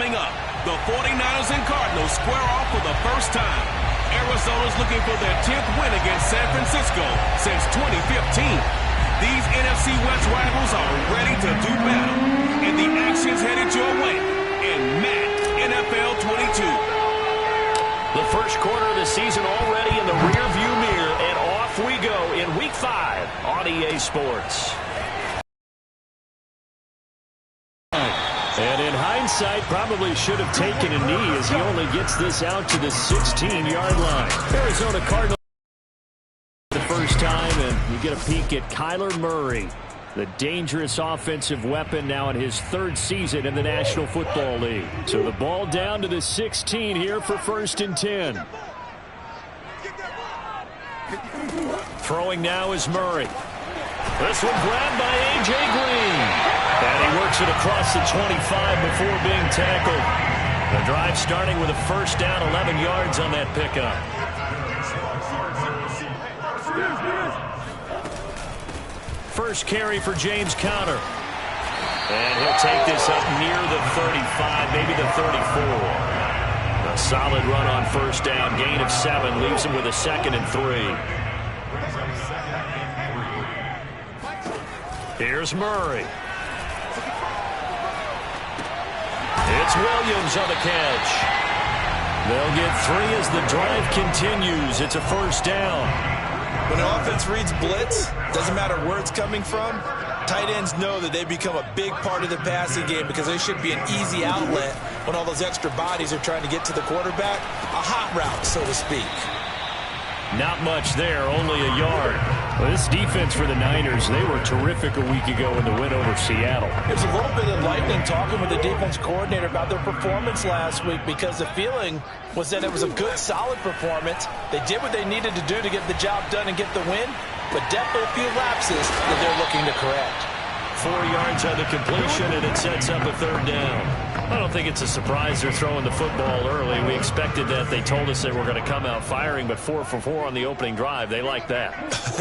Coming up, the 49ers and Cardinals square off for the first time. Arizona's looking for their 10th win against San Francisco since 2015. These NFC West rivals are ready to do battle, and the action's headed your way in Madden NFL 22. The first quarter of the season already in the rearview mirror, and off we go in Week 5 on EA Sports. And in hindsight, probably should have taken a knee as he only gets this out to the 16-yard line. Arizona Cardinals the first time, and you get a peek at Kyler Murray, the dangerous offensive weapon now in his third season in the National Football League. So the ball down to the 16 here for 1st and 10. Throwing now is Murray. This one grabbed by A.J. Green. And he works it across the 25 before being tackled. The drive starting with a first down, 11 yards on that pickup. First carry for James Conner. And he'll take this up near the 35, maybe the 34. A solid run on first down. Gain of 7 leaves him with a 2nd and 3. Here's Murray. It's Williams on the catch. They'll get 3 as the drive continues. It's a first down. When an offense reads blitz, doesn't matter where it's coming from, tight ends know that they become a big part of the passing game because they should be an easy outlet when all those extra bodies are trying to get to the quarterback. A hot route, so to speak. Not much there, only a yard. Well, this defense for the Niners, they were terrific a week ago in the win over Seattle. There's a little bit enlightening talking with the defense coordinator about their performance last week because the feeling was that it was a good, solid performance. They did what they needed to do to get the job done and get the win, but definitely a few lapses that they're looking to correct. 4 yards on the completion, and it sets up a third down. I don't think it's a surprise they're throwing the football early. We expected that. They told us they were going to come out firing, but 4 for 4 on the opening drive. They like that.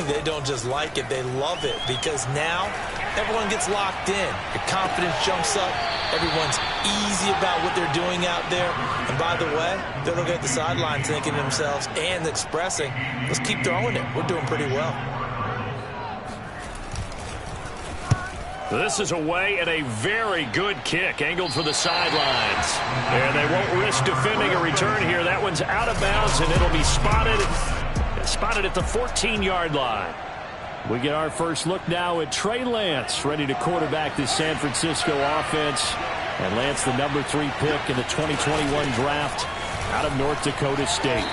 They don't just like it, they love it, because now everyone gets locked in. Your confidence jumps up. Everyone's easy about what they're doing out there. And by the way, they're looking at the sideline thinking to themselves and expressing, let's keep throwing it. We're doing pretty well. This is away and a very good kick angled for the sidelines. And they won't risk defending a return here. That one's out of bounds, and it'll be spotted at the 14-yard line. We get our first look now at Trey Lance, ready to quarterback this San Francisco offense. And Lance, the number 3 pick in the 2021 draft out of North Dakota State.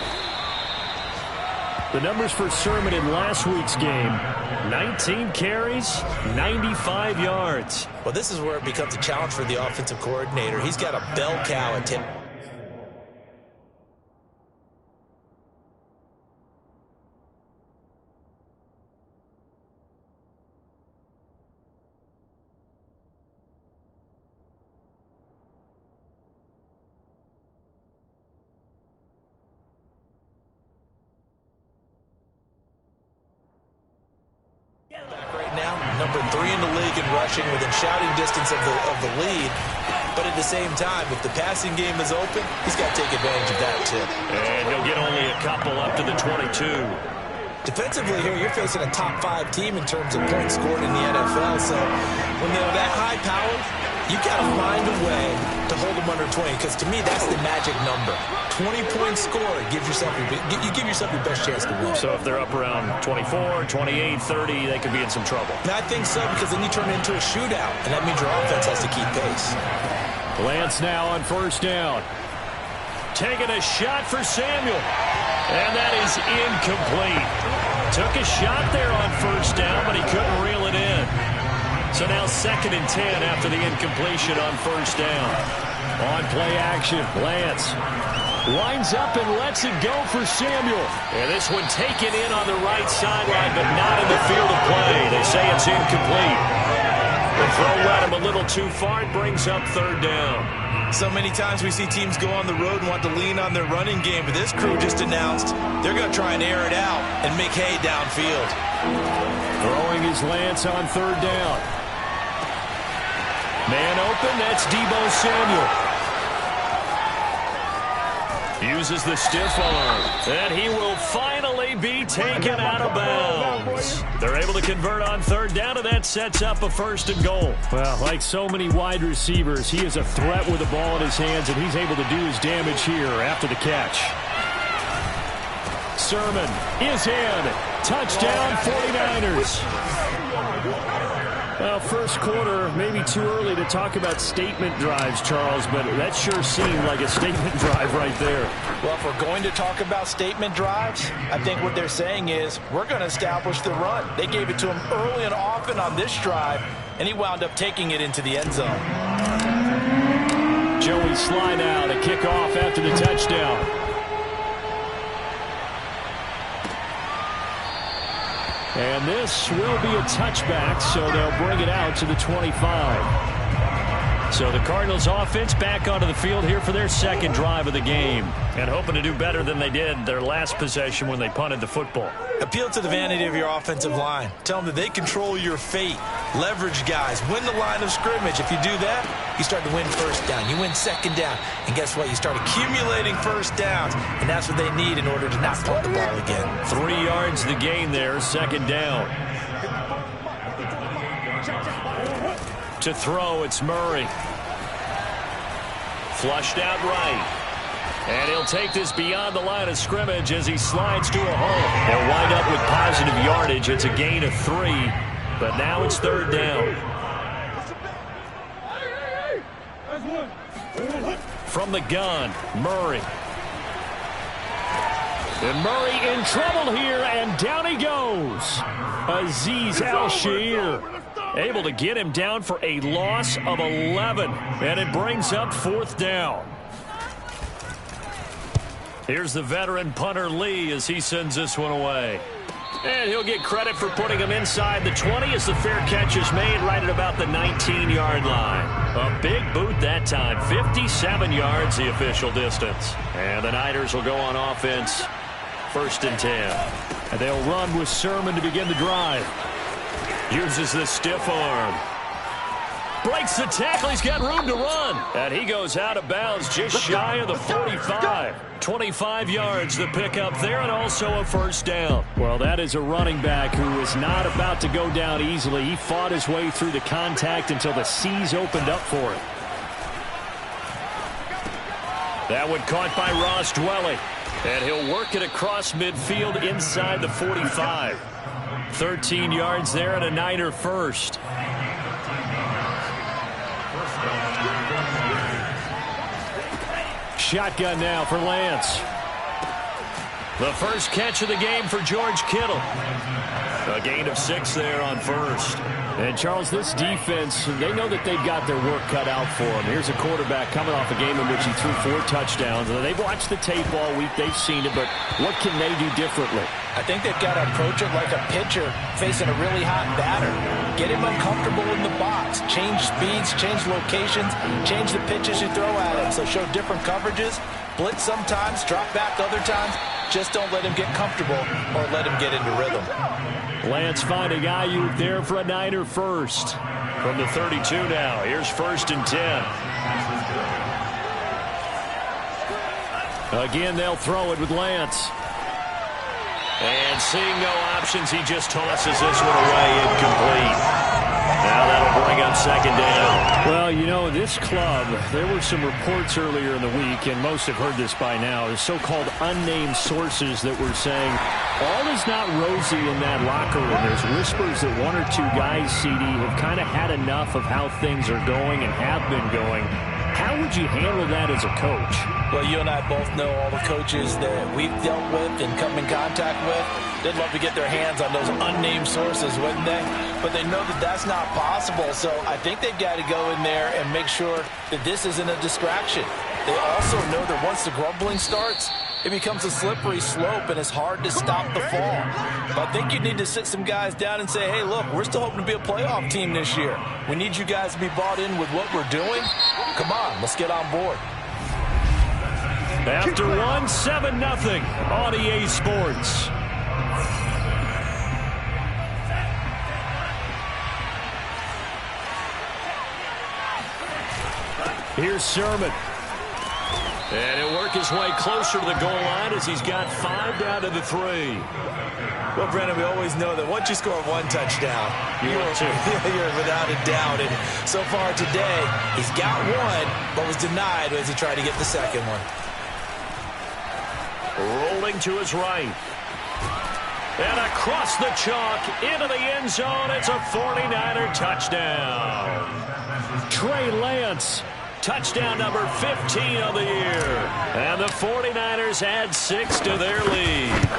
The numbers for Sermon in last week's game: 19 carries, 95 yards. Well, this is where it becomes a challenge for the offensive coordinator. He's got a bell cow at 10. Number 3 in the league in rushing, within shouting distance of the lead. But at the same time, if the passing game is open, he's got to take advantage of that too. And he'll get only a couple up to the 22. Defensively here, you're facing a top 5 team in terms of points scored in the NFL. So when they're that high powered, you've got to find a way to hold them under 20. Because to me, that's the magic number. 20 points scored gives yourself you give yourself your best chance to win. So if they're up around 24, 28, 30, they could be in some trouble. And I think so, because then you turn it into a shootout, and that means your offense has to keep pace. Lance now on first down. Taking a shot for Samuel. And that is incomplete. Took a shot there on first down, but he couldn't reel it in. So now 2nd and 10 after the incompletion on first down. On play action, Lance winds up and lets it go for Samuel. And this one taken in on the right sideline, but not in the field of play. They say it's incomplete. The throw led him a little too far. It brings up third down. So many times we see teams go on the road and want to lean on their running game, but this crew just announced they're going to try and air it out and make hay downfield. Throwing is Lance on third down. Man open, that's Deebo Samuel. Uses the stiff arm, and he will finally be taken out of bounds. They're able to convert on third down, and that sets up a 1st and goal. Well, like so many wide receivers, he is a threat with the ball in his hands, and he's able to do his damage here after the catch. Sermon is in. Touchdown, 49ers. Well, first quarter, maybe too early to talk about statement drives, Charles, but that sure seemed like a statement drive right there. Well, if we're going to talk about statement drives, I think what they're saying is we're going to establish the run. They gave it to him early and often on this drive, and he wound up taking it into the end zone. Joey Sly now to kick off after the touchdown. And this will be a touchback, so they'll bring it out to the 25. So the Cardinals offense back onto the field here for their second drive of the game, and hoping to do better than they did their last possession when they punted the football. Appeal to the vanity of your offensive line. Tell them that they control your fate. Leverage guys. Win the line of scrimmage. If you do that, you start to win first down. You win second down. And guess what? You start accumulating first downs. And that's what they need in order to not punt the ball again. 3 yards the gain there, second down. To throw, it's Murray. Flushed out right. And he'll take this beyond the line of scrimmage as he slides to a hole. They'll wind up with positive yardage. It's a gain of 3, but now it's third down. From the gun, Murray. And Murray in trouble here, and down he goes. Azeez Al-Shaair able to get him down for a loss of 11, and it brings up 4th down. Here's the veteran punter Lee as he sends this one away. And he'll get credit for putting him inside the 20 as the fair catch is made right at about the 19-yard line. A big boot that time. 57 yards the official distance. And the Niners will go on offense. 1st and 10. And they'll run with Sermon to begin the drive. Uses the stiff arm. Breaks the tackle. He's got room to run. And he goes out of bounds just shy of the 45. 25 yards the pickup there, and also a 1st down. Well, that is a running back who is not about to go down easily. He fought his way through the contact until the seas opened up for him. That one caught by Ross Dwelly. And he'll work it across midfield inside the 45. 13 yards there and a Niner 1st. Shotgun now for Lance. The first catch of the game for George Kittle. A gain of 6 there on 1st. And, Charles, this defense, they know that they've got their work cut out for them. Here's a quarterback coming off a game in which he threw 4 touchdowns. And they've watched the tape all week. They've seen it, but what can they do differently? I think they've got to approach it like a pitcher facing a really hot batter. Get him uncomfortable in the box. Change speeds, change locations, change the pitches you throw at him. So show different coverages, blitz sometimes, drop back other times. Just don't let him get comfortable or let him get into rhythm. Lance finding Ayuk there for a Niner 1st. From the 32 now, here's 1st and 10. Again, they'll throw it with Lance. And seeing no options, he just tosses this one away incomplete. Now that'll bring up 2nd down. Well, you know, this club, there were some reports earlier in the week, and most have heard this by now, the so-called unnamed sources that were saying all is not rosy in that locker room. There's whispers that 1 or 2 guys, CD, have kind of had enough of how things are going and have been going. How would you handle that as a coach? Well, you and I both know all the coaches that we've dealt with and come in contact with. They'd love to get their hands on those unnamed sources, wouldn't they? But they know that that's not possible, so I think they've got to go in there and make sure that this isn't a distraction. They also know that once the grumbling starts, it becomes a slippery slope, and it's hard to stop the fall. But I think you need to sit some guys down and say, hey, look, we're still hoping to be a playoff team this year. We need you guys to be bought in with what we're doing. Come on, let's get on board. After 1, 7-0 on EA Sports. Here's Sermon. And he'll work his way closer to the goal line as he's got 5 down to the 3. Well, Brennan, we always know that once you score one touchdown, you're without a doubt. And so far today, he's got one, but was denied as he tried to get the second one. Rolling to his right. And across the chalk into the end zone. It's a 49er touchdown. Trey Lance, touchdown number 15 of the year. And the 49ers add 6 to their lead.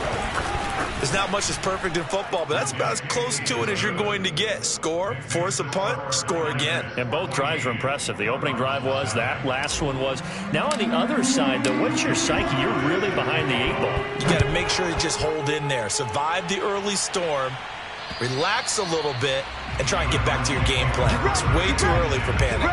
There's not much that's perfect in football, but that's about as close to it as you're going to get. Score, force a punt, score again. And both drives were impressive. The opening drive was, that last one was. Now on the other side, though, what's your psyche? You're really behind the 8 ball. You got to make sure you just hold in there. Survive the early storm, relax a little bit, and try and get back to your game plan. It's way too early for panic.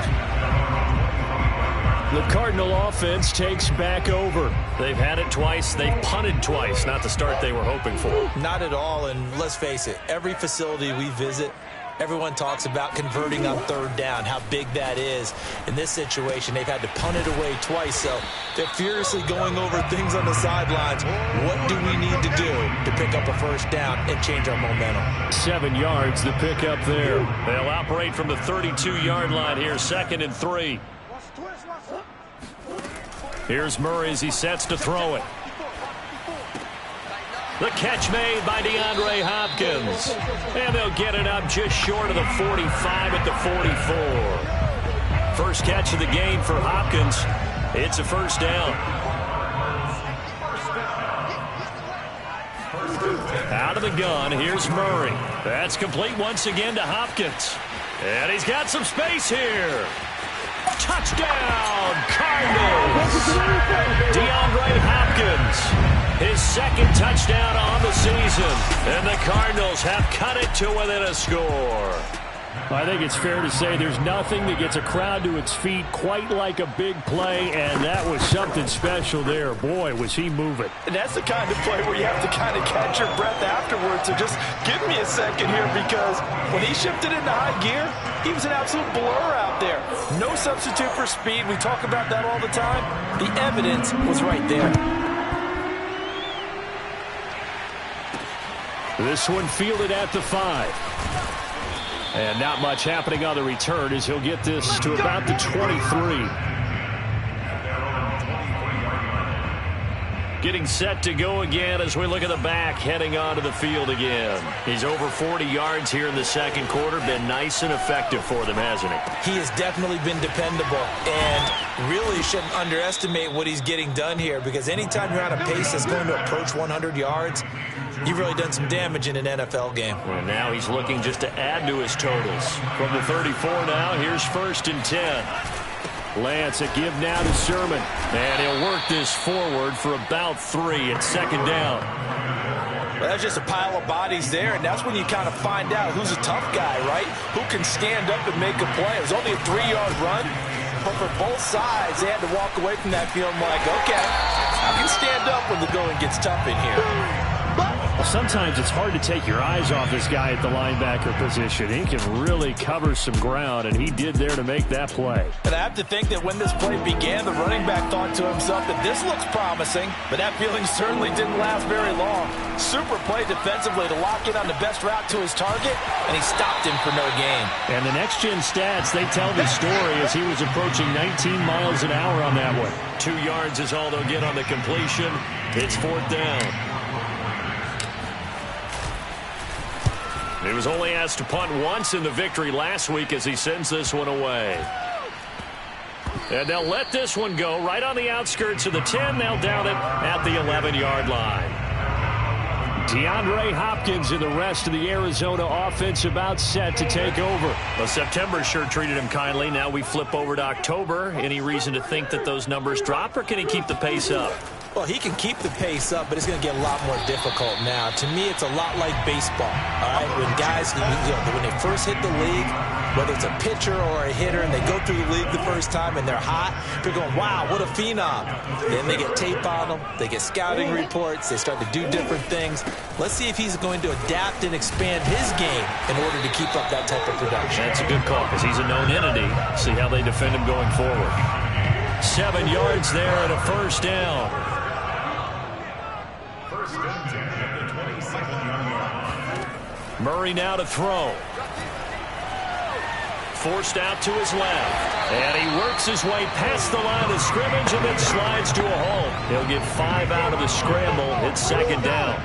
The Cardinal offense takes back over. They've had it twice. They've punted twice. Not the start they were hoping for. Not at all, and let's face it, every facility we visit, everyone talks about converting on 3rd down, how big that is. In this situation, they've had to punt it away twice, so they're furiously going over things on the sidelines. What do we need to do to pick up a 1st down and change our momentum? 7 yards the pick up there. They'll operate from the 32-yard line here, 2nd and 3. Here's Murray as he sets to throw it. The catch made by DeAndre Hopkins. And they'll get it up just short of the 45 at the 44. First catch of the game for Hopkins. It's a 1st down. Out of the gun, here's Murray. That's complete once again to Hopkins. And he's got some space here. Touchdown, Cardinals! DeAndre Hopkins, his 2nd touchdown on the season. And the Cardinals have cut it to within a score. I think it's fair to say there's nothing that gets a crowd to its feet quite like a big play, and that was something special there. Boy, was he moving. And that's the kind of play where you have to kind of catch your breath afterwards. So just give me a second here, because when he shifted into high gear, he was an absolute blur out there. No substitute for speed. We talk about that all the time. The evidence was right there. This one fielded at the 5. And not much happening on the return as he'll get this to about the 23. Getting set to go again as we look at the back, heading onto the field again. He's over 40 yards here in the 2nd quarter. Been nice and effective for them, hasn't he? He has definitely been dependable, and really shouldn't underestimate what he's getting done here, because anytime you're on a pace that's going to approach 100 yards, you've really done some damage in an NFL game. Well, now he's looking just to add to his totals. From the 34 now, here's 1st and 10. Lance, a give now to Sherman. And he'll work this forward for about 3 at 2nd down. Well, that's just a pile of bodies there, and that's when you kind of find out who's a tough guy, right? Who can stand up and make a play. It was only a 3-yard run, but for both sides, they had to walk away from that feeling like, okay, I can stand up when the going gets tough in here. Well, sometimes it's hard to take your eyes off this guy at the linebacker position. He can really cover some ground, and he did there to make that play. And I have to think that when this play began, the running back thought to himself that this looks promising, but that feeling certainly didn't last very long. Super play defensively to lock in on the best route to his target, and he stopped him for no gain. And the next-gen stats, they tell the story as he was approaching 19 miles an hour on that one. 2 yards is all they'll get on the completion. It's 4th down. He was only asked to punt once in the victory last week as he sends this one away. And they'll let this one go right on the outskirts of the 10. They'll down it at the 11-yard line. DeAndre Hopkins and the rest of the Arizona offense about set to take over. Well, September sure treated him kindly. Now we flip over to October. Any reason to think that those numbers drop, or can he keep the pace up? Well, he can keep the pace up, but it's going to get a lot more difficult now. To me, it's a lot like baseball. All right, when guys, when they first hit the league, whether it's a pitcher or a hitter, and they go through the league the first time and they're hot, they're going, wow, what a phenom. Then they get tape on them, they get scouting reports, they start to do different things. Let's see if he's going to adapt and expand his game in order to keep up that type of production. That's a good call because he's a known entity. See how they defend him going forward. 7 yards there and a first down. Murray now to throw. Forced out to his left. And he works his way past the line of scrimmage and then slides to a hole. He'll get 5 out of the scramble. It's second down.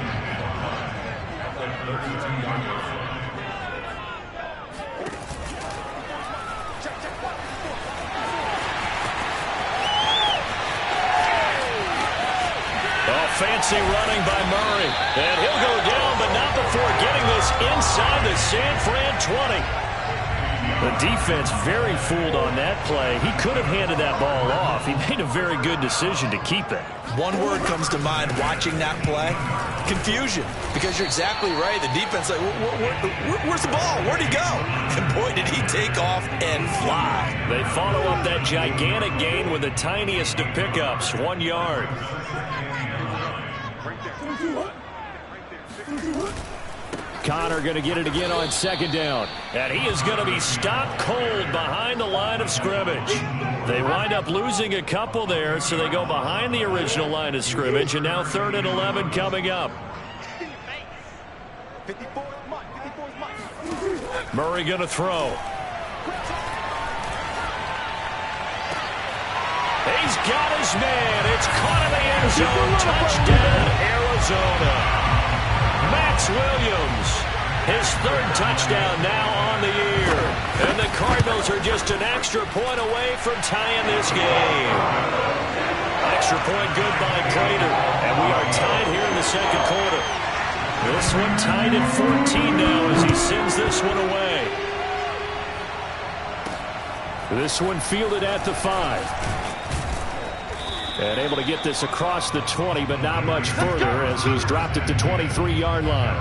Fancy running by Murray. And he'll go down, but not before getting this inside the San Fran 20. The defense very fooled on that play. He could have handed that ball off. He made a very good decision to keep it. One word comes to mind watching that play. Confusion. Because you're exactly right. The defense, like, where's the ball? Where'd he go? And boy, did he take off and fly. They follow up that gigantic gain with the tiniest of pickups, 1 yard. Connor going to get it again on second down. And he is going to be stopped cold behind the line of scrimmage. They wind up losing a couple there, so they go behind the original line of scrimmage, and now 3rd and 11 coming up. Murray going to throw. He's got his man. It's caught in the end zone. Touchdown, Arizona. Max Williams, his 3rd touchdown now on the year. And the Cardinals are just an extra point away from tying this game. Extra point good by Prater. And we are tied here in the second quarter. This one tied at 14 now as he sends this one away. This one fielded at the 5. And able to get this across the 20, but not much further as he's dropped it to 23-yard line.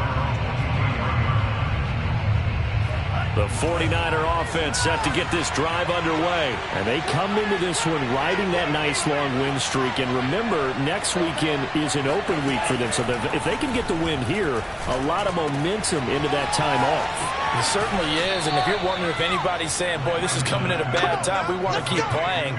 The 49er offense set to get this drive underway. And they come into this one riding that nice long win streak. And remember, next weekend is an open week for them. So if they can get the win here, a lot of momentum into that time off. It certainly is. And if you're wondering if anybody's saying, boy, this is coming at a bad time, we want to keep playing,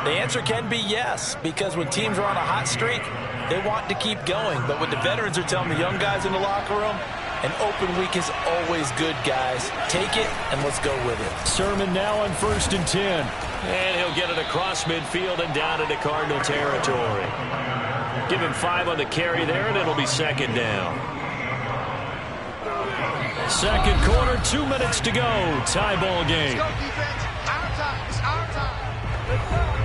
the answer can be yes, because when teams are on a hot streak, they want to keep going. But what the veterans are telling the young guys in the locker room, an open week is always good, guys. Take it, and let's go with it. Sermon now on 1st and 10. And he'll get it across midfield and down into Cardinal territory. Give him 5 on the carry there, and it'll be second down. Second quarter, 2 minutes to go. Tie ball game. Let's go, defense. Our time. It's our time. Let's go.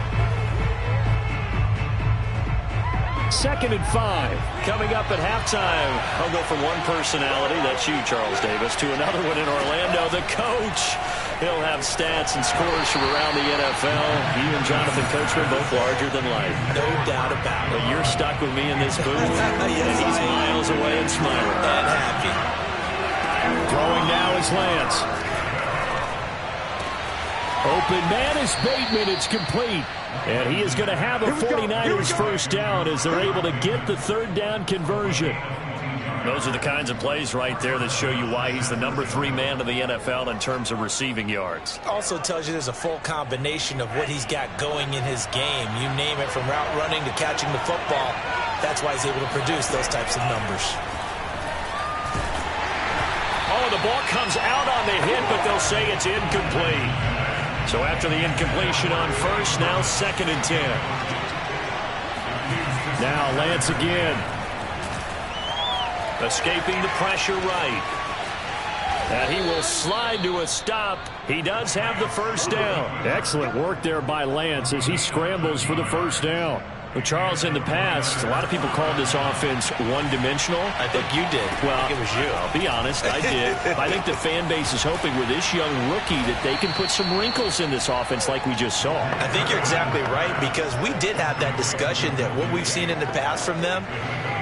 2nd and 5. Coming up at halftime, I'll go from one personality, that's you, Charles Davis, to another one in Orlando, the coach. He'll have stats and scores from around the NFL. You and Jonathan Coachman both larger than life. No doubt about it. But you're stuck with me in this booth, and he's miles away and smiling. And happy. Throwing now is Lance. Open man is Bateman. It's complete. And he is going to have a 49ers first down as they're able to get the 3rd down conversion. Those are the kinds of plays right there that show you why he's the number 3 man in the NFL in terms of receiving yards. Also tells you there's a full combination of what he's got going in his game. You name it, from route running to catching the football. That's why he's able to produce those types of numbers. Oh, the ball comes out on the hit, but they'll say it's incomplete. So after the incompletion on first, now 2nd and 10. Now Lance again. Escaping the pressure right. And he will slide to a stop. He does have the first down. Excellent work there by Lance as he scrambles for the first down. Well, Charles, in the past, a lot of people called this offense one-dimensional. I think you did. Well, I think it was you. I'll be honest, I did. I think the fan base is hoping with this young rookie that they can put some wrinkles in this offense like we just saw. I think you're exactly right, because we did have that discussion that what we've seen in the past from them,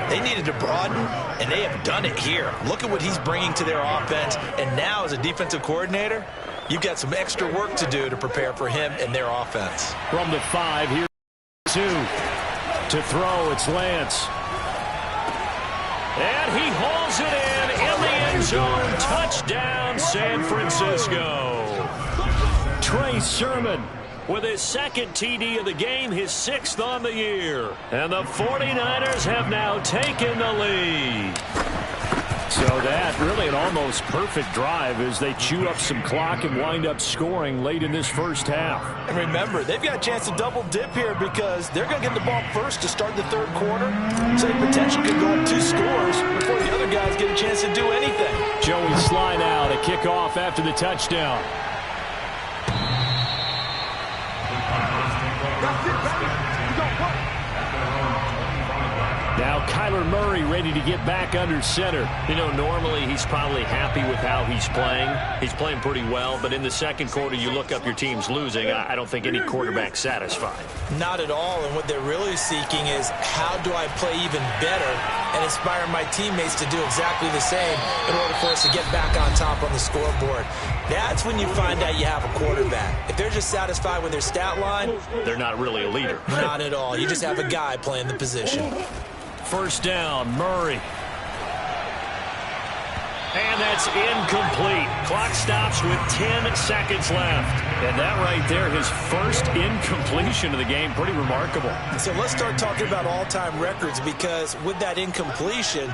they needed to broaden, and they have done it here. Look at what he's bringing to their offense, and now as a defensive coordinator, you've got some extra work to do to prepare for him and their offense. From the 5, here 2. To throw, it's Lance. And he hauls it in the end zone. Touchdown, San Francisco. Trey Sermon with his second TD of the game, his 6th on the year. And the 49ers have now taken the lead. So that really an almost perfect drive as they chew up some clock and wind up scoring late in this first half. And remember, they've got a chance to double dip here because they're going to get the ball first to start the third quarter. So they potentially could go up 2 scores before the other guys get a chance to do anything. Joey Sly now to kick off after the touchdown. Now Kyler Murray ready to get back under center. You know, normally he's probably happy with how he's playing. He's playing pretty well, but in the second quarter you look up your team's losing. I don't think any quarterback's satisfied. Not at all, and what they're really seeking is how do I play even better and inspire my teammates to do exactly the same in order for us to get back on top on the scoreboard. That's when you find out you have a quarterback. If they're just satisfied with their stat line, they're not really a leader. Not at all. You just have a guy playing the position. First down, Murray. And that's incomplete. Clock stops with 10 seconds left. And that right there, his first incompletion of the game, pretty remarkable. So let's start talking about all-time records, because with that incompletion,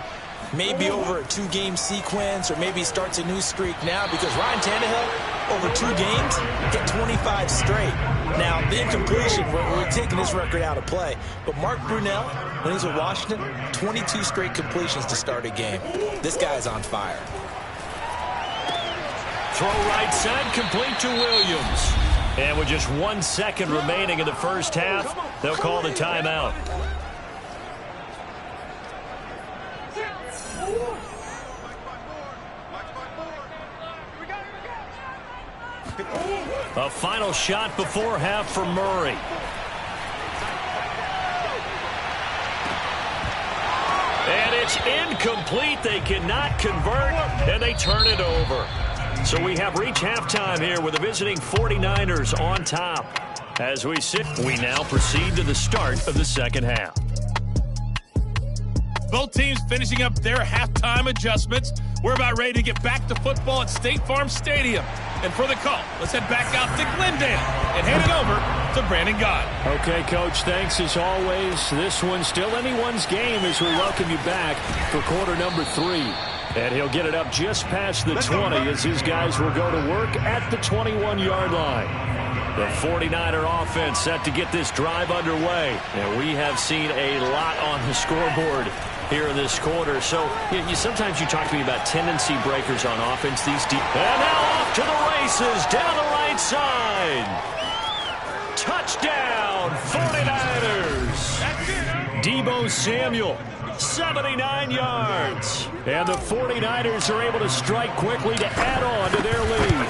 maybe over a 2-game sequence, or maybe he starts a new streak now, because Ryan Tannehill, over 2 games, hit 25 straight. Now, the incompletion, we're taking this record out of play. But Mark Brunell, when he's with Washington, 22 straight completions to start a game. This guy's on fire. Throw right side, complete to Williams. And with just 1 second remaining in the first half, they'll call the timeout. A final shot before half for Murray. And it's incomplete. They cannot convert, and they turn it over. So we have reached halftime here with the visiting 49ers on top. As we now proceed to the start of the second half. Both teams finishing up their halftime adjustments. We're about ready to get back to football at State Farm Stadium. And for the call, let's head back out to Glendale and hand it over to Brandon Gott. Okay, Coach, thanks as always. This one's still anyone's game as we welcome you back for quarter number 3. And he'll get it up just past the 20 as his guys will go to work at the 21-yard line. The 49er offense set to get this drive underway. And we have seen a lot on the scoreboard here in this quarter. So sometimes you talk to me about tendency breakers on offense. And now off to the races down the right side. Touchdown, 49ers. Deebo Samuel, 79 yards. And the 49ers are able to strike quickly to add on to their lead.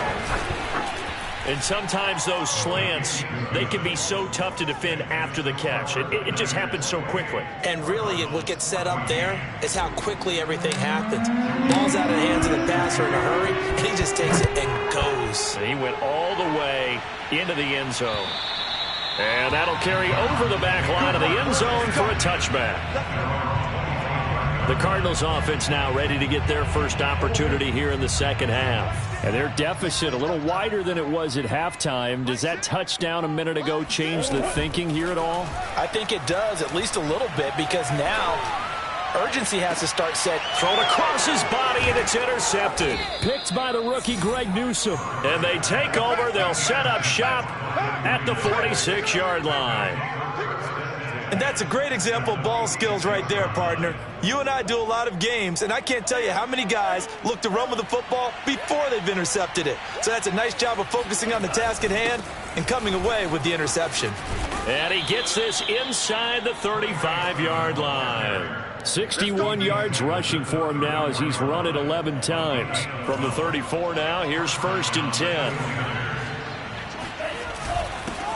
And sometimes those slants, they can be so tough to defend after the catch. It just happens so quickly. And really, what gets set up there is how quickly everything happens. Ball's out of the hands of the passer in a hurry, and he just takes it and goes. And he went all the way into the end zone. And that'll carry over the back line of the end zone for a touchback. The Cardinals offense now ready to get their first opportunity here in the second half. And their deficit a little wider than it was at halftime. Does that touchdown a minute ago change the thinking here at all? I think it does, at least a little bit, because now urgency has to start set. Thrown across his body, and it's intercepted. Picked by the rookie Greg Newsome. And they take over. They'll set up shop at the 46-yard line. And that's a great example of ball skills right there, partner. You and I do a lot of games, and I can't tell you how many guys look to run with the football before they've intercepted it. So that's a nice job of focusing on the task at hand and coming away with the interception. And he gets this inside the 35-yard line. 61 yards rushing for him now as he's run it 11 times. From the 34 now, here's 1st and 10.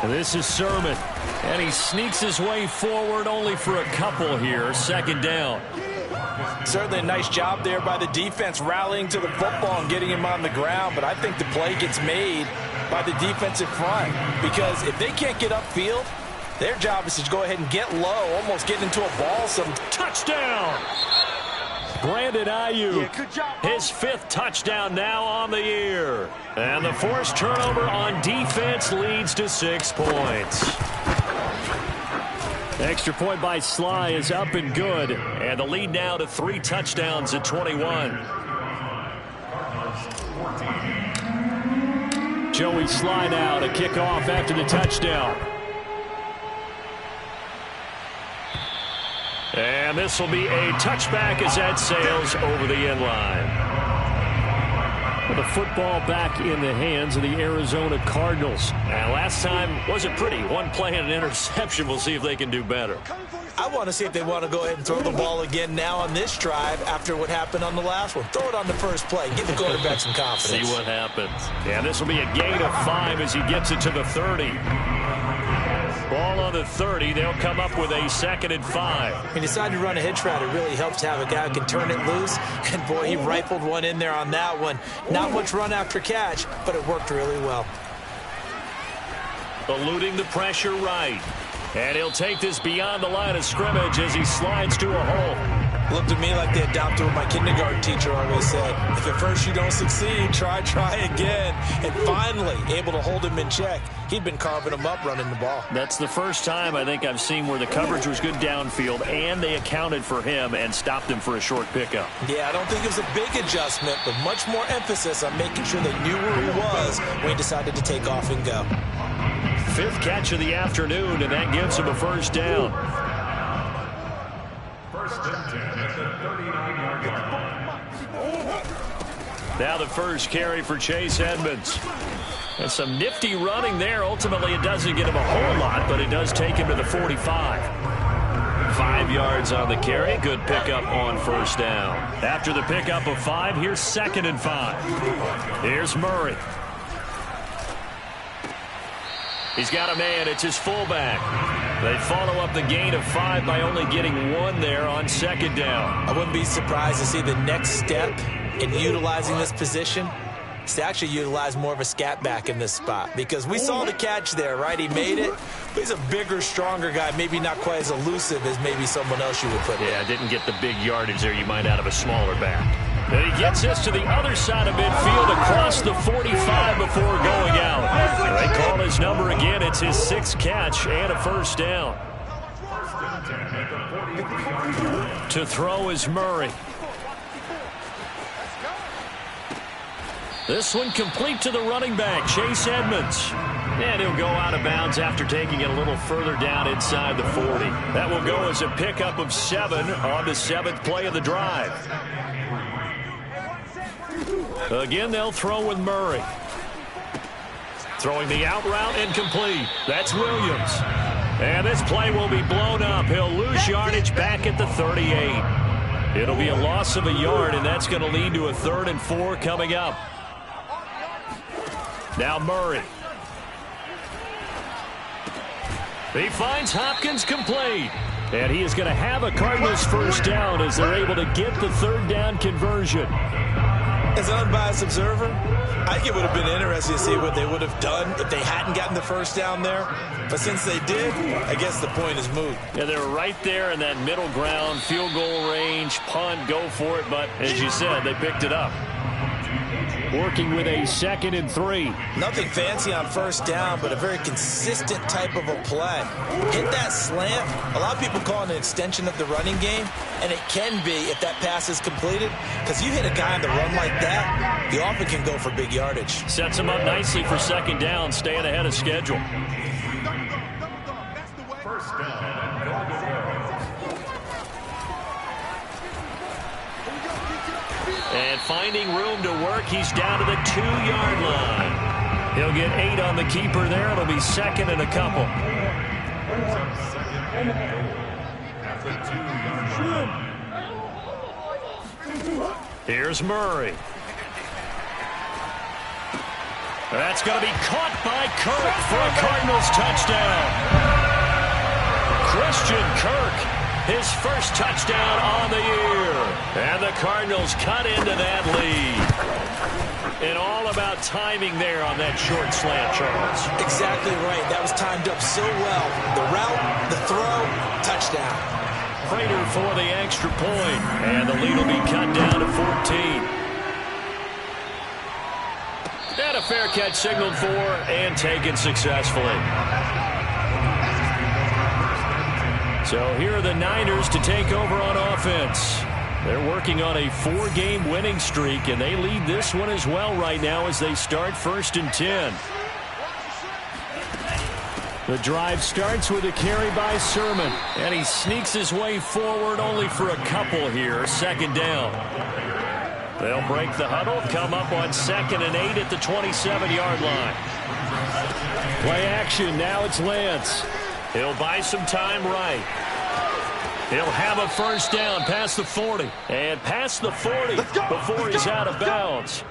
And this is Sermon. And he sneaks his way forward only for a couple here. 2nd down. Certainly a nice job there by the defense rallying to the football and getting him on the ground. But I think the play gets made by the defensive front. Because if they can't get upfield, their job is to go ahead and get low, almost get into a ball. Some touchdown. Brandon Ayuk, Yeah, good job. his 5th touchdown now on the year. And the forced turnover on defense leads to 6 points. Extra point by Sly is up and good. And the lead now to 3 touchdowns at 21. Joey Sly now to kick off after the touchdown. And this will be a touchback as that sails over the end line. The football back in the hands of the Arizona Cardinals. And last time wasn't pretty. One play and an interception. We'll see if they can do better. I want to see if they want to go ahead and throw the ball again now on this drive after what happened on the last one. Throw it on the first play. Give the quarterback some confidence. See what happens. And this will be a gain of 5 as he gets it to the 30. Ball on the 30. They'll come up with a 2nd and 5. He decided to run a hitch route. It really helps to have a guy who can turn it loose. And, boy, he rifled one in there on that one. Not much run after catch, but it worked really well. Eluding the pressure right. And he'll take this beyond the line of scrimmage as he slides to a hole. Looked to me like they adopted what my kindergarten teacher always said. If at first you don't succeed, try again. And finally, able to hold him in check. He'd been carving him up running the ball. That's the first time I think I've seen where the coverage was good downfield and they accounted for him and stopped him for a short pickup. Yeah, I don't think it was a big adjustment, but much more emphasis on making sure they knew where he was when he decided to take off and go. 5th catch of the afternoon, and that gives him a first down. Now the first carry for Chase Edmonds. And some nifty running there. Ultimately, it doesn't get him a whole lot, but it does take him to the 45. 5 yards on the carry. Good pickup on first down. After the pickup of 5, here's 2nd and 5. Here's Murray. He's got a man. It's his fullback. They follow up the gain of 5 by only getting 1 there on 2nd down. I wouldn't be surprised to see the next step in utilizing this position is to actually utilize more of a scat back in this spot, because we saw the catch there, right? He made it, but he's a bigger, stronger guy, maybe not quite as elusive as maybe someone else you would put there. Yeah, didn't get the big yardage there you might out of a smaller back. And he gets this to the other side of midfield across the 45 before going out. They call his number again. It's his 6th catch and a first down. To throw is Murray. This one complete to the running back, Chase Edmonds. And he'll go out of bounds after taking it a little further down inside the 40. That will go as a pickup of 7 on the 7th play of the drive. Again, they'll throw with Murray. Throwing the out route incomplete. That's Williams. And this play will be blown up. He'll lose yardage back at the 38. It'll be a loss of a yard, and that's going to lead to a 3rd and 4 coming up. Now Murray. He finds Hopkins complete. And he is going to have a Cardinals first down as they're able to get the 3rd down conversion. As an unbiased observer, I think it would have been interesting to see what they would have done if they hadn't gotten the first down there. But since they did, I guess the point is moot. Yeah, they were right there in that middle ground, field goal range, punt, go for it. But as you said, they picked it up. Working with a 2nd and 3. Nothing fancy on first down, but a very consistent type of a play. Hit that slant. A lot of people call it an extension of the running game, and it can be if that pass is completed, because you hit a guy on the run like that, you often can go for big yardage. Sets him up nicely for 2nd down, staying ahead of schedule. First down. And finding room to work, he's down to the 2-yard line. He'll get 8 on the keeper there. It'll be 2nd and a couple. Here's Murray. That's going to be caught by Kirk for a Cardinals touchdown. Christian Kirk. His first touchdown on the year. And the Cardinals cut into that lead. And all about timing there on that short slant, Charles. Exactly right. That was timed up so well. The route, the throw, touchdown. Prater for the extra point. And the lead will be cut down to 14. And a fair catch signaled for and taken successfully. So here are the Niners to take over on offense. They're working on a 4-game winning streak, and they lead this one as well right now as they start 1st and 10. The drive starts with a carry by Sermon, and he sneaks his way forward only for a couple here. 2nd down. They'll break the huddle, come up on 2nd and 8 at the 27-yard line. Play action, now it's Lance. He'll buy some time right. He'll have a 1st down past the 40. And past the 40 before he's out of bounds.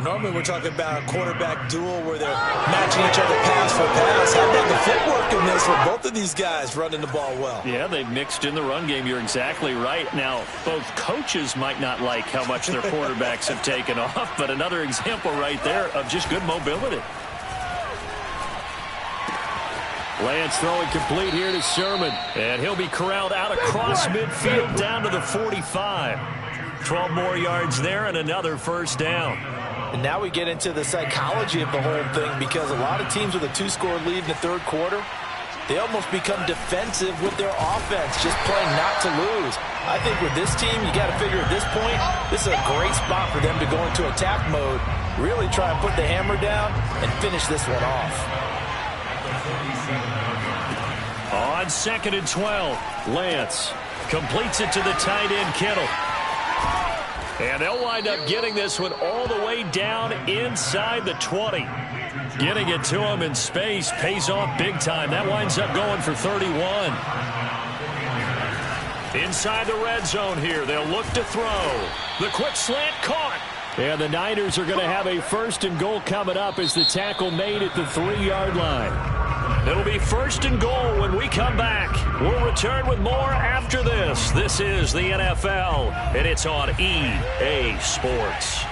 Normally we're talking about a quarterback duel where they're matching each other pass for pass. How about the footwork in this for both of these guys running the ball well? Yeah, they've mixed in the run game. You're exactly right. Now, both coaches might not like how much their quarterbacks have taken off, but another example right there of just good mobility. Lance throwing complete here to Sermon. And he'll be corralled out across midfield down to the 45. 12 more yards there and another 1st down. And now we get into the psychology of the whole thing, because a lot of teams with a 2-score lead in the 3rd quarter, they almost become defensive with their offense, just playing not to lose. I think with this team, you got to figure at this point, this is a great spot for them to go into attack mode, really try and put the hammer down and finish this one off. On 2nd and 12, Lance completes it to the tight end, Kittle. And they'll wind up getting this one all the way down inside the 20. Getting it to him in space pays off big time. That winds up going for 31. Inside the red zone here, they'll look to throw. The quick slant caught. And the Niners are going to have a 1st and goal coming up as the tackle made at the 3-yard line. It'll be 1st and goal when we come back. We'll return with more after this. This is the NFL, and it's on EA Sports.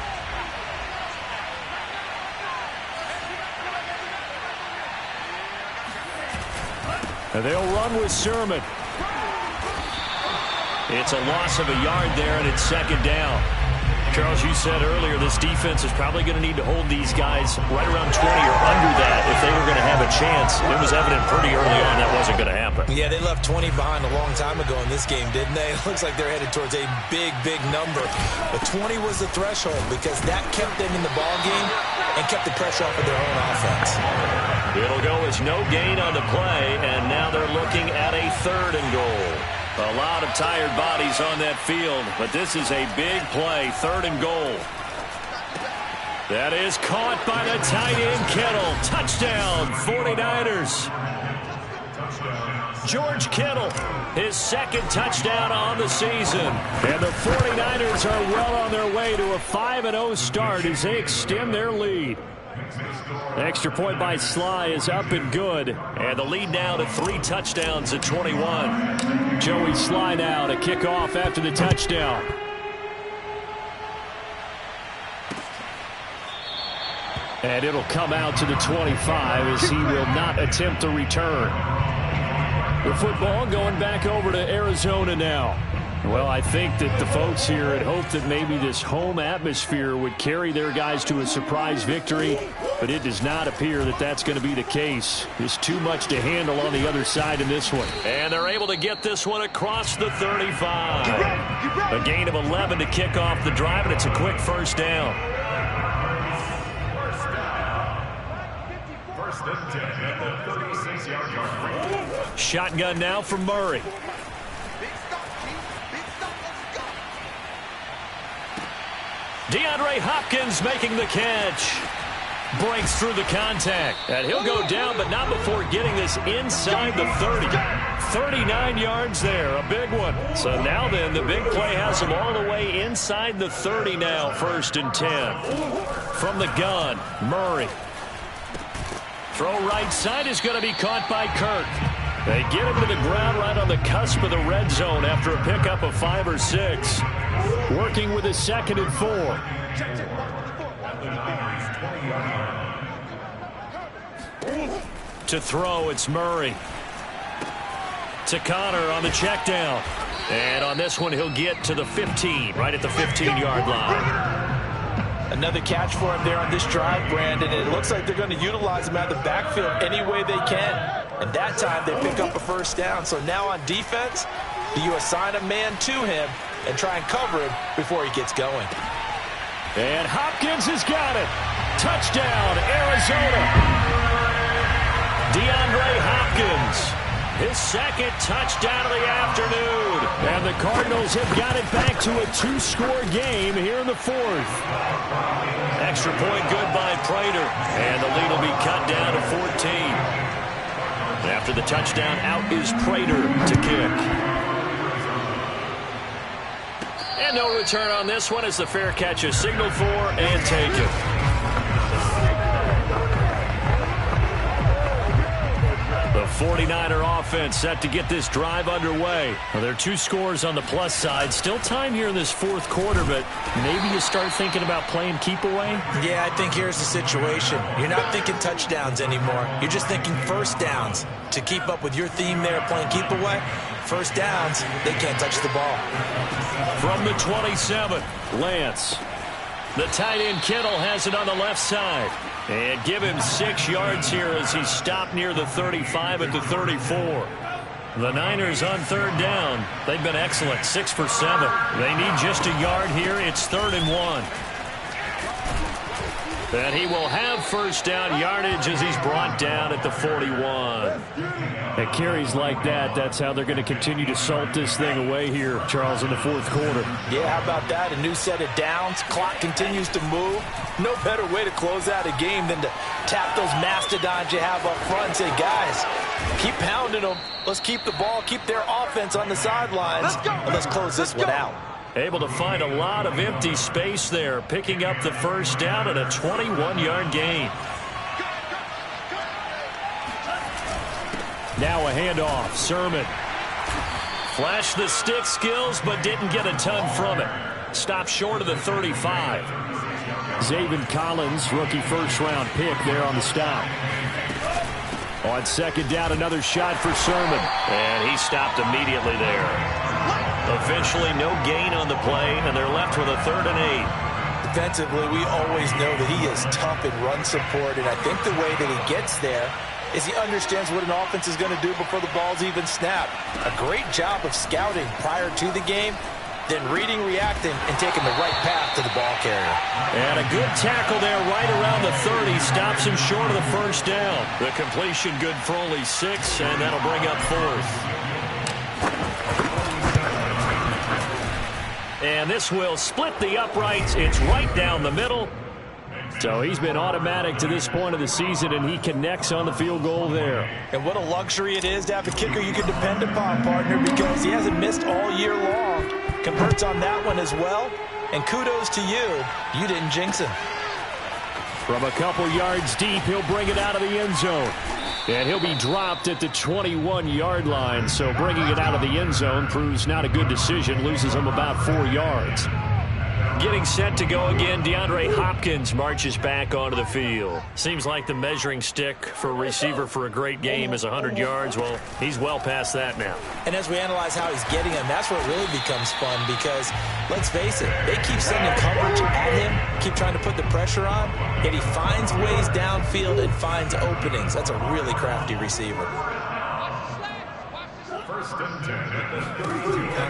And they'll run with Sermon. It's a loss of a yard there, and it's 2nd down. Charles, you said earlier this defense is probably going to need to hold these guys right around 20 or under that if they were going to have a chance. It was evident pretty early on that wasn't going to happen. Yeah, they left 20 behind a long time ago in this game, didn't they? It looks like they're headed towards a big, big number. But 20 was the threshold because that kept them in the ball game and kept the pressure off of their own offense. It'll go as no gain on the play, and now they're looking at a 3rd and goal. A lot of tired bodies on that field, but this is a big play, 3rd and goal. That is caught by the tight end, Kittle. Touchdown, 49ers. George Kittle, his 2nd touchdown on the season. And the 49ers are well on their way to a 5-0 start as they extend their lead. Extra point by Sly is up and good. And the lead now to 3 touchdowns at 21. Joey Sly now to kick off after the touchdown. And it'll come out to the 25 as he will not attempt a return. The football going back over to Arizona now. Well, I think that the folks here had hoped that maybe this home atmosphere would carry their guys to a surprise victory, but it does not appear that that's going to be the case. There's too much to handle on the other side in this one. And they're able to get this one across the 35. A gain of 11 to kick off the drive, and it's a quick 1st down. First and 10 at the 36-yard line. Shotgun now from Murray. DeAndre Hopkins making the catch. Breaks through the contact. And he'll go down, but not before getting this inside the 30. 39 yards there, a big one. So now then, the big play has him all the way inside the 30 now, 1st and 10. From the gun, Murray. Throw right side is going to be caught by Kirk. They get him to the ground right on the cusp of the red zone after a pickup of 5 or 6. Working with a 2nd and 4. To throw, it's Murray. to Connor on the check down. And on this one, he'll get to the 15, right at the 15-yard line. Another catch for him there on this drive, Brandon. It looks like they're going to utilize him out of the backfield any way they can. And that time, they pick up a first down. So now on defense, do you assign a man to him and try and cover him before he gets going? And Hopkins has got it. Touchdown, Arizona. DeAndre Hopkins, his second touchdown of the afternoon. And the Cardinals have got it back to a 2-score game here in the fourth. Extra point good by Prater. And the lead will be cut down to 14. After the touchdown, out is Prater to kick. And no return on this one as the fair catch is signaled for and taken. The 49er offense set to get this drive underway. Well, there are 2 scores on the plus side. Still time here in this fourth quarter, but maybe you start thinking about playing keep away? Yeah, I think here's the situation. You're not thinking touchdowns anymore. You're just thinking first downs. To keep up with your theme there, playing keep away, first downs, they can't touch the ball. From the 27, Lance. The tight end Kittle has it on the left side. And give him 6 yards here as he stopped near the 35 at the 34. The Niners on third down. They've been excellent, 6 for 7. They need just a yard here. It's 3rd and 1. And he will have first down yardage as he's brought down at the 41. At carries like that, that's how they're going to continue to salt this thing away here, Charles, in the fourth quarter. Yeah, how about that? A new set of downs. Clock continues to move. No better way to close out a game than to tap those mastodons you have up front and say, guys, keep pounding them. Let's keep the ball, keep their offense on the sidelines, and let's close this one out. Able to find a lot of empty space there, picking up the first down at a 21-yard gain. Now a handoff. Sermon. Flashed the stick skills, but didn't get a ton from it. Stopped short of the 35. Zaven Collins, rookie first-round pick there on the stop. On second down, another shot for Sermon. And he stopped immediately there. Eventually, no gain on the play, and they're left with a 3rd and 8. Defensively, we always know that he is tough in run support, and I think the way that he gets there is he understands what an offense is going to do before the ball's even snapped. A great job of scouting prior to the game, then reading, reacting, and taking the right path to the ball carrier. And a good tackle there right around the 30. Stops him short of the first down. The completion good for only 6, and that'll bring up 4th. And this will split the uprights. It's right down the middle. So he's been automatic to this point of the season, and he connects on the field goal there. And what a luxury it is to have a kicker you can depend upon, partner, because he hasn't missed all year long. Converts on that one as well. And kudos to you. You didn't jinx him. From a couple yards deep, he'll bring it out of the end zone. And he'll be dropped at the 21-yard line. So bringing it out of the end zone proves not a good decision. Loses him about 4 yards. Getting set to go again, DeAndre Hopkins marches back onto the field. Seems like the measuring stick for a receiver for a great game is 100 yards. Well, he's well past that now. And as we analyze how he's getting them, that's where it really becomes fun because, let's face it, they keep sending coverage at him, keep trying to put the pressure on, yet he finds ways downfield and finds openings. That's a really crafty receiver.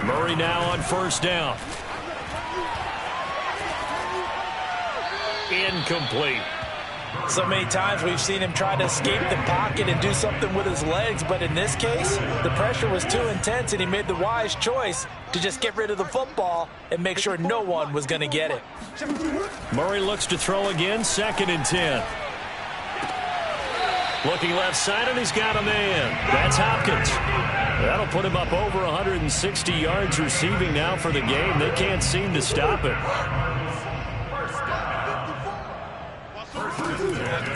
Murray now on first down. Incomplete. So many times we've seen him try to escape the pocket and do something with his legs, but in this case, the pressure was too intense and he made the wise choice to just get rid of the football and make sure no one was going to get it. Murray looks to throw again, 2nd and 10. Looking left side, and he's got a man. That's Hopkins. That'll put him up over 160 yards receiving now for the game. They can't seem to stop it.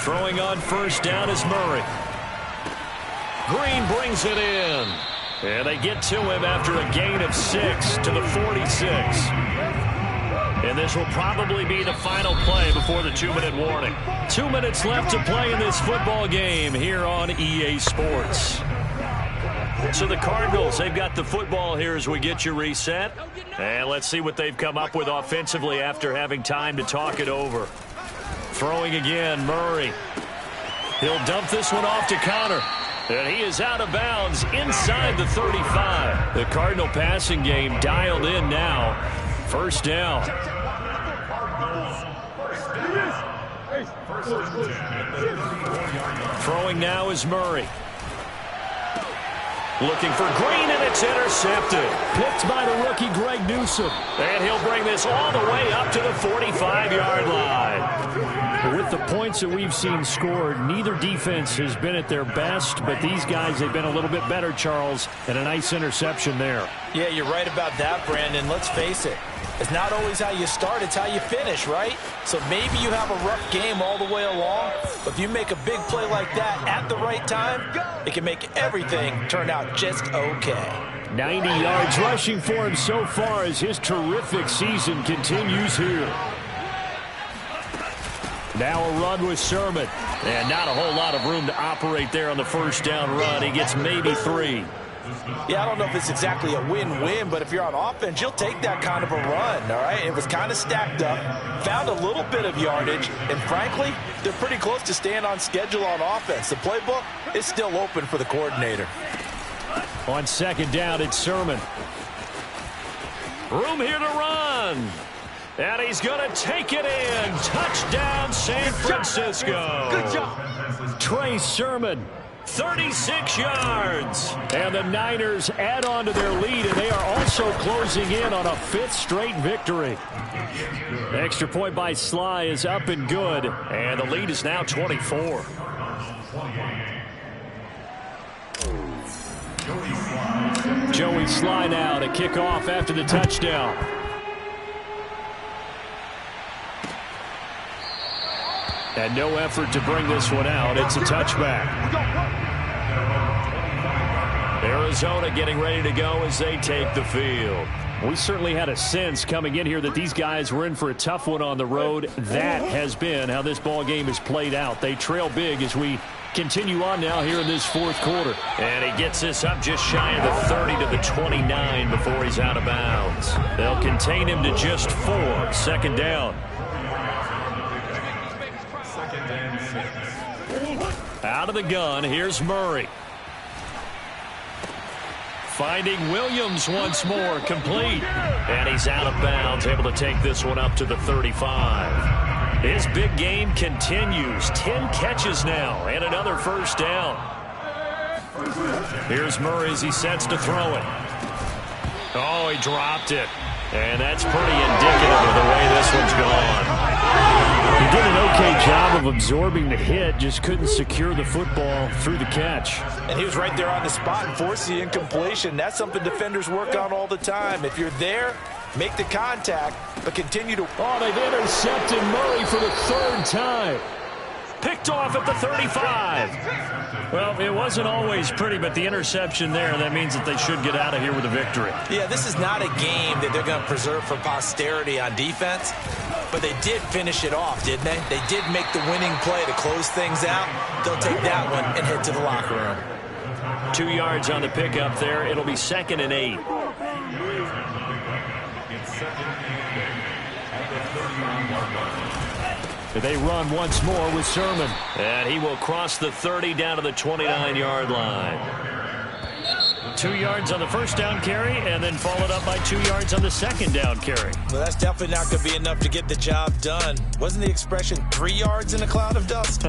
Throwing on first down is Murray. Green brings it in. And they get to him after a gain of 6 to the 46. And this will probably be the final play before the 2-minute warning. 2 minutes left to play in this football game here on EA Sports. So the Cardinals, they've got the football here as we get you reset. And let's see what they've come up with offensively after having time to talk it over. Throwing again, Murray. He'll dump this one off to Connor. And he is out of bounds inside the 35. The Cardinal passing game dialed in now. First down. Throwing now is Murray. Looking for Green, and it's intercepted. Picked by the rookie, Greg Newsome. And he'll bring this all the way up to the 45-yard line. With the points that we've seen scored, neither defense has been at their best, but these guys have been a little bit better, Charles, and a nice interception there. Yeah, you're right about that, Brandon. Let's face it. It's not always how you start, it's how you finish, right? So maybe you have a rough game all the way along, but if you make a big play like that at the right time, it can make everything turn out just okay. 90 yards rushing for him so far as his terrific season continues here. Now a run with Sermon. And not a whole lot of room to operate there on the first down run. He gets maybe 3. Yeah, I don't know if it's exactly a win-win, but if you're on offense, you'll take that kind of a run, all right? It was kind of stacked up, found a little bit of yardage, and frankly, they're pretty close to staying on schedule on offense. The playbook is still open for the coordinator. On second down, it's Sermon. Room here to run. And he's going to take it in. Touchdown, San Francisco. Good job. Trey Sermon. 36 yards. And the Niners add on to their lead, and they are also closing in on a 5th straight victory. Extra point by Sly is up and good. And the lead is now 24. Joey Sly now to kick off after the touchdown. And no effort to bring this one out. It's a touchback. Arizona getting ready to go as they take the field. We certainly had a sense coming in here that these guys were in for a tough one on the road. That has been how this ball game has played out. They trail big as we continue on now here in this 4th quarter. And he gets this up just shy of the 30 to the 29 before he's out of bounds. They'll contain him to just 4. Second down. Out of the gun, here's Murray. Finding Williams once more, complete. And he's out of bounds, able to take this one up to the 35. His big game continues. 10 catches now, and another first down. Here's Murray as he sets to throw it. Oh, he dropped it. And that's pretty indicative of the way this one's gone. He did an okay job of absorbing the hit, just couldn't secure the football through the catch. And he was right there on the spot and forced the incompletion. That's something defenders work on all the time. If you're there, make the contact, but continue to... Oh, they've intercepted Murray for the 3rd time. Picked off at the 35. Well, it wasn't always pretty, but the interception there, that means that they should get out of here with a victory. Yeah, this is not a game that they're going to preserve for posterity on defense, but they did finish it off, didn't they? They did make the winning play to close things out. They'll take that one and head to the locker room. 2 yards on the pickup there. It'll be 2nd and 8. They run once more with Sermon. And he will cross the 30 down to the 29-yard line. 2 yards on the first down carry, and then followed up by 2 yards on the second down carry. Well, that's definitely not going to be enough to get the job done. Wasn't the expression 3 yards in a cloud of dust?